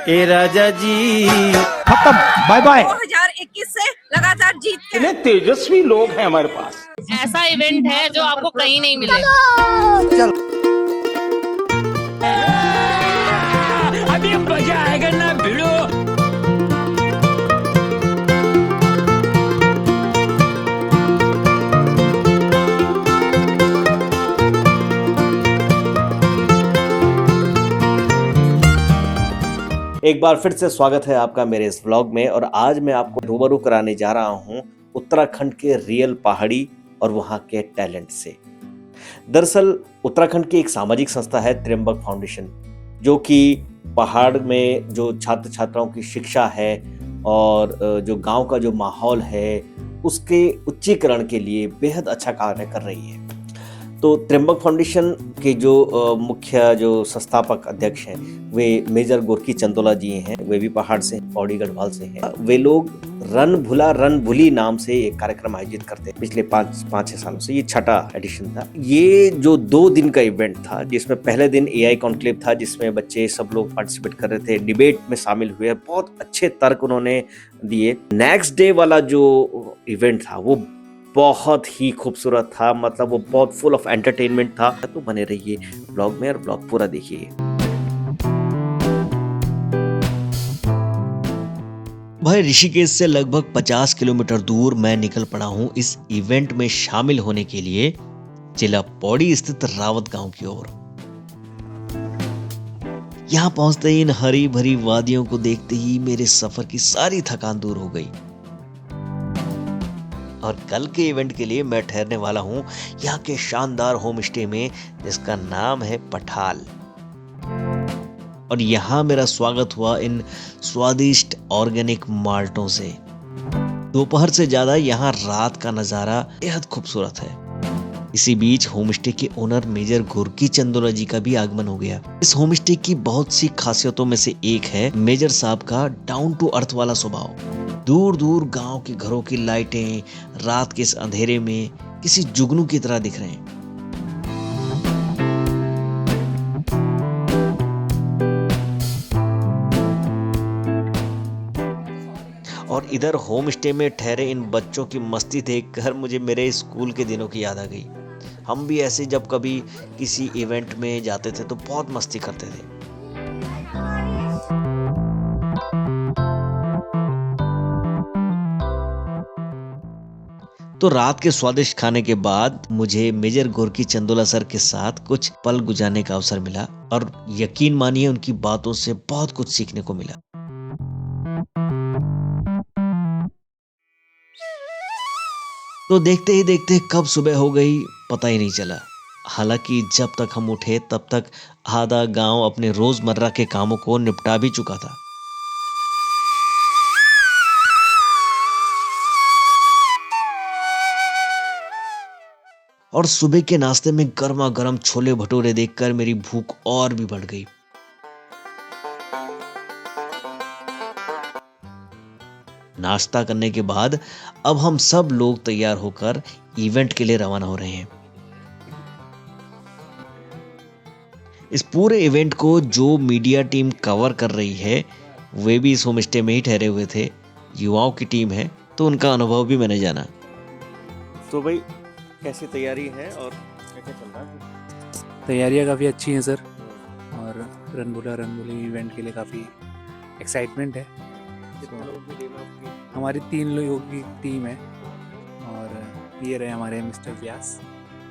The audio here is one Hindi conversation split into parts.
ए राजा जी खत्म, बाय बाय। 2021 से लगातार जीत के इतने तेजस्वी लोग हैं हमारे पास। ऐसा इवेंट है जो आपको कहीं नहीं मिलेगा। अभी मजा आएगा ना भिड़ो। एक बार फिर से स्वागत है आपका मेरे इस व्लॉग में। और आज मैं आपको रूबरू कराने जा रहा हूं उत्तराखंड के रियल पहाड़ी और वहां के टैलेंट से। दरअसल उत्तराखंड की एक सामाजिक संस्था है त्र्यंबक फाउंडेशन, जो कि पहाड़ में जो छात्र छात्राओं की शिक्षा है और जो गांव का जो माहौल है उसके उच्चीकरण के लिए बेहद अच्छा कार्य कर रही है। तो त्र्यंबक फाउंडेशन के जो मुख्य जो संस्थापक अध्यक्ष हैं वे मेजर गोरकी चंदोला जी हैं। वे भी पहाड़ से, पौड़ी गढ़वाल से हैं। वे लोग रन भुला रन भुली नाम से एक कार्यक्रम आयोजित करते हैं पिछले 5-6 सालों से। ये छठा एडिशन था। ये जो 2 दिन का इवेंट था, जिसमें पहले दिन एआई कॉन्क्लेव था, जिसमें बच्चे सब लोग पार्टिसिपेट कर रहे थे, डिबेट में शामिल हुए, बहुत अच्छे तर्क उन्होंने दिए। नेक्स्ट डे वाला जो इवेंट था वो बहुत ही खूबसूरत था, मतलब वो बहुत फुल ऑफ एंटरटेनमेंट था। तो बने रहिए ब्लॉग में और ब्लॉग पूरा देखिए। भाई ऋषिकेश से लगभग 50 किलोमीटर दूर मैं निकल पड़ा हूँ इस इवेंट में शामिल होने के लिए जिला पौड़ी स्थित रावत गांव की ओर। यहाँ पहुंचते ही इन हरी भरी वादियों को देखते ही मेरे सफर की सारी थकान दूर हो गई। और कल के इवेंट के लिए मैं ठहरने वाला हूं यहाँ के शानदार होम स्टे में, जिसका नाम है पठाल। और यहाँ मेरा स्वागत हुआ इन स्वादिष्ट ऑर्गेनिक माल्टों से। दोपहर से ज्यादा यहाँ रात का नजारा बेहद खूबसूरत है। इसी बीच होमस्टे के ओनर मेजर गोरकी चंदोला जी का भी आगमन हो गया। इस होमस्टे की बहुत सी खासियतों में से एक है मेजर साहब का डाउन टू अर्थ वाला स्वभाव। दूर दूर गांव के घरों की लाइटें रात के इस अंधेरे में किसी जुगनू की तरह दिख रहे हैं। और इधर होम स्टे में ठहरे इन बच्चों की मस्ती देखकर मुझे मेरे स्कूल के दिनों की याद आ गई। हम भी ऐसे जब कभी किसी इवेंट में जाते थे तो बहुत मस्ती करते थे। तो रात के स्वादिष्ट खाने के बाद मुझे मेजर गोरकी चंदोला सर के साथ कुछ पल गुजारने का अवसर मिला और यकीन मानिए उनकी बातों से बहुत कुछ सीखने को मिला। तो देखते ही देखते कब सुबह हो गई पता ही नहीं चला। हालांकि जब तक हम उठे तब तक आधा गांव अपने रोजमर्रा के कामों को निपटा भी चुका था। और सुबह के नाश्ते में गर्मा गर्म छोले भटूरे देखकर मेरी भूख और भी बढ़ गई। नाश्ता करने के बाद अब हम सब लोग तैयार होकर इवेंट के लिए रवाना हो रहे हैं। इस पूरे इवेंट को जो मीडिया टीम कवर कर रही है वे भी इस होमस्टे में ही ठहरे हुए थे। युवाओं की टीम है तो उनका अनुभव भी मैंने जाना। तो भाई कैसी तैयारी है और क्या क्या चल रहा है? तैयारियाँ काफ़ी अच्छी हैं सर, और रन भुली इवेंट के लिए काफ़ी एक्साइटमेंट है। हमारी 3 लोगों की टीम है और ये रहे हमारे mister Vyas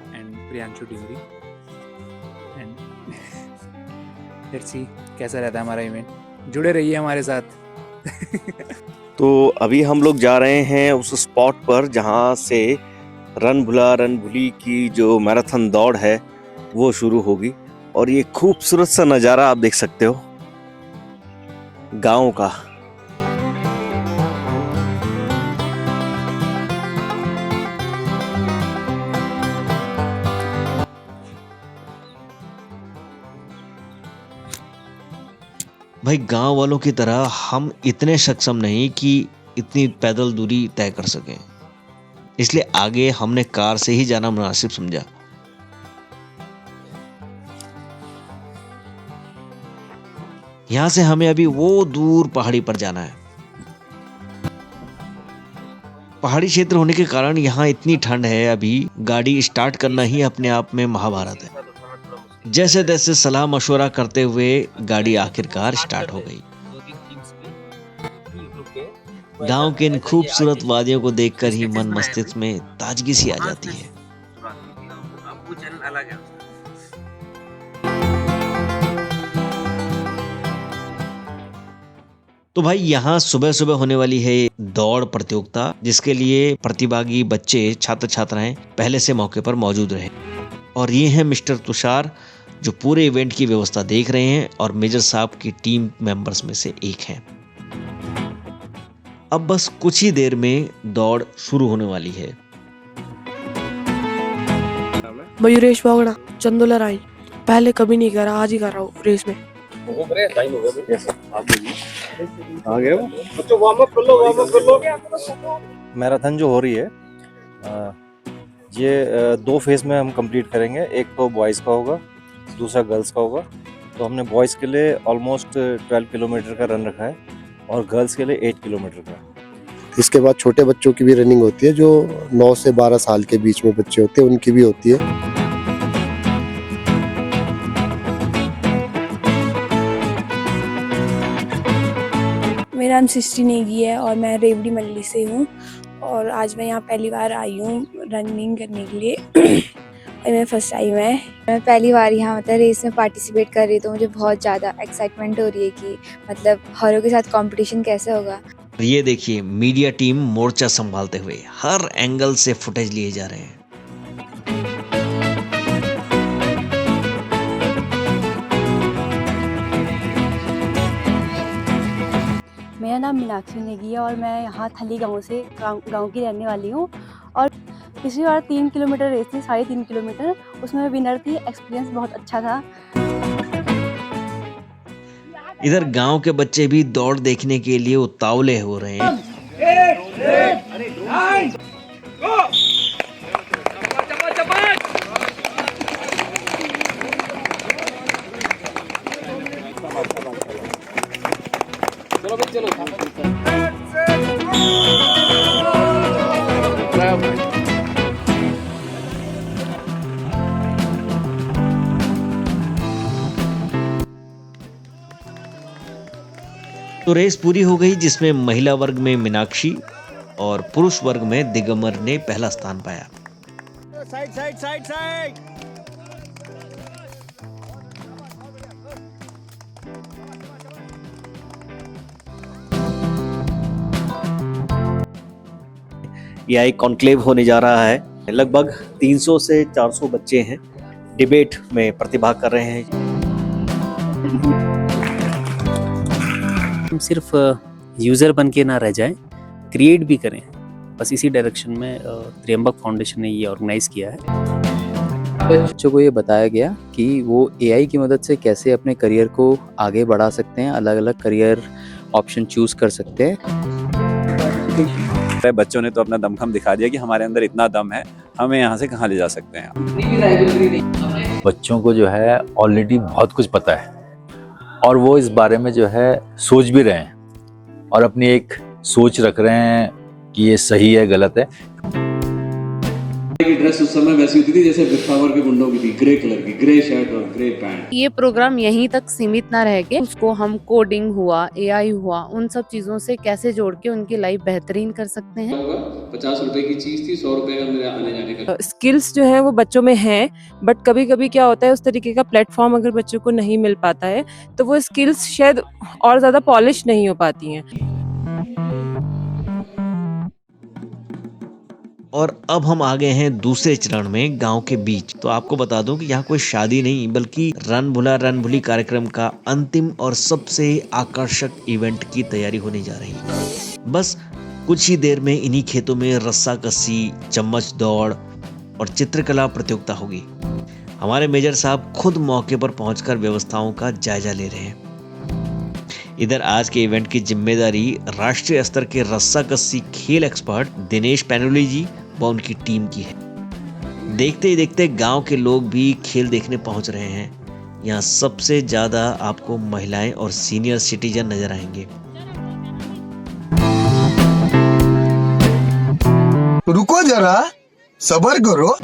and Priyanshu Divari and let's see कैसा रहता है हमारा इवेंट। जुड़े रहिए हमारे साथ। तो अभी हम लोग जा रहे हैं उस स्पॉट पर जहां से रन भुली की जो मैराथन दौड़ है वो शुरू होगी। और ये खूबसूरत सा नज़ारा आप देख सकते हो गांव का। भाई गांव वालों की तरह हम इतने सक्षम नहीं कि इतनी पैदल दूरी तय कर सकें, इसलिए आगे हमने कार से ही जाना मुनासिब समझा। यहाँ से हमें अभी वो दूर पहाड़ी पर जाना है। पहाड़ी क्षेत्र होने के कारण यहाँ इतनी ठंड है, अभी गाड़ी स्टार्ट करना ही अपने आप में महाभारत है। जैसे तैसे सलाह मशवरा करते हुए गाड़ी आखिरकार स्टार्ट हो गई। गांव के इन खूबसूरत वादियों को देखकर ही मन मस्तिष्क में ताजगी सी आ जाती है। तो भाई यहाँ सुबह सुबह होने वाली है दौड़ प्रतियोगिता, जिसके लिए प्रतिभागी बच्चे छात्र छात्राएं पहले से मौके पर मौजूद रहे। और ये हैं मिस्टर तुषार, जो पूरे इवेंट की व्यवस्था देख रहे हैं और मेजर साहब की टीम मेंबर्स में से एक हैं। अब बस कुछ ही देर में दौड़ शुरू होने वाली है। मयूरेश बागड़ा, चंदोला राय। पहले कभी नहीं करा, आज ही कर रहा हूँ रेस में। मैराथन जो हो रही है ये 2 फेज में हम कंप्लीट करेंगे। एक तो बॉयज़ का होगा, दूसरा गर्ल्स का होगा। तो हमने बॉयज़ के लिए ऑलमोस्ट 12 किलोमीटर का रन रखा है और गर्ल्स के लिए 8 किलोमीटर का। इसके बाद छोटे बच्चों की भी रनिंग होती है, जो 9 से 12 साल के बीच में बच्चे होते हैं, उनकी भी होती है। मेरा नाम सृष्टि नेगी है और मैं रेवड़ी मंडली से हूँ और आज मैं यहाँ पहली बार आई हूँ रनिंग करने के लिए। और मेरा फर्स्ट टाइम है। मैं पहली बार यहाँ मतलब रेस में पार्टिसिपेट कर रही, तो मुझे बहुत ज़्यादा एक्साइटमेंट हो रही है कि मतलब औरों के साथ कंपटीशन कैसे होगा। ये देखिए मीडिया टीम मोर्चा संभालते हुए हर एंगल से फुटेज लिए जा रहे हैं। मेरा नाम मीनाक्षी नेगी है और मैं यहाँ थली गांव से गांव की रहने वाली हूँ। और पिछली बार 3 किलोमीटर रेस थी, 3.5 किलोमीटर, उसमें मैं विनर थी। एक्सपीरियंस बहुत अच्छा था। इधर गांव के बच्चे भी दौड़ देखने के लिए उतावले हो रहे हैं। तो रेस पूरी हो गई, जिसमें महिला वर्ग में मीनाक्षी और पुरुष वर्ग में दिगंबर ने पहला स्थान पाया। Side side side side. यह एक कॉन्क्लेव होने जा रहा है। लगभग 300 से 400 बच्चे हैं, डिबेट में प्रतिभाग कर रहे हैं। हम सिर्फ यूज़र बन के ना रह जाएं, क्रिएट भी करें। बस इसी डायरेक्शन में त्र्यंबक फाउंडेशन ने ये ऑर्गेनाइज किया है। बच्चों को ये बताया गया कि वो एआई की मदद से कैसे अपने करियर को आगे बढ़ा सकते हैं, अलग अलग करियर ऑप्शन चूज कर सकते हैं। बच्चों ने तो अपना दमखम दिखा दिया कि हमारे अंदर इतना दम है, हमें यहाँ से कहाँ ले जा सकते हैं। बच्चों को जो है ऑलरेडी बहुत कुछ पता है और वो इस बारे में जो है सोच भी रहे हैं और अपनी एक सोच रख रहे हैं कि ये सही है गलत है। ड्रेस उस समय वैसी होती थी जैसे बिफ्तावर के गुंडों की थी, ग्रे कलर की, ग्रे शर्ट और ग्रे पैंट। ये प्रोग्राम यहीं तक सीमित ना रह के उसको हम कोडिंग हुआ, एआई हुआ, उन सब चीजों से कैसे जोड़ के उनकी लाइफ बेहतरीन कर सकते हैं। 50 रुपए की चीज थी, 100 रुपए का मेरे आने जाने का। स्किल्स जो है वो बच्चों में है, बट कभी कभी क्या होता है उस तरीके का प्लेटफॉर्म अगर बच्चों को नहीं मिल पाता है तो वो स्किल्स शायद और ज्यादा पॉलिश नहीं हो पाती हैं। और अब हम आ गए हैं दूसरे चरण में, गांव के बीच। तो आपको बता दूं कि यहाँ कोई शादी नहीं बल्कि रन भुला रन भुली कार्यक्रम का अंतिम और सबसे आकर्षक इवेंट की तैयारी होने जा रही है। बस कुछ ही देर में इन्हीं खेतों में रस्सा कस्सी, चम्मच दौड़ और चित्रकला प्रतियोगिता होगी। हमारे मेजर साहब खुद मौके पर पहुंचकर व्यवस्थाओं का जायजा ले रहे हैं। इधर आज के इवेंट की जिम्मेदारी राष्ट्रीय स्तर के रस्सा कस्सी खेल एक्सपर्ट दिनेश पैनोली जी व उनकी टीम की है। देखते ही देखते गांव के लोग भी खेल देखने पहुंच रहे हैं। यहाँ सबसे ज़्यादा आपको महिलाएं और सीनियर सिटीजन नजर आएंगे। रुको जरा, सब्र करो।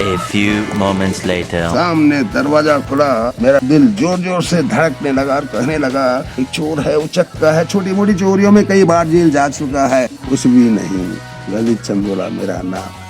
A few moments later. सामने दरवाजा खुला, मेरा दिल जोर जोर से धड़कने लगा और कहने लगा एक चोर है, उचक्का है, छोटी मोटी चोरियों में कई बार जेल जा चुका है, कुछ भी नहीं, ललित चंदोला मेरा नाम।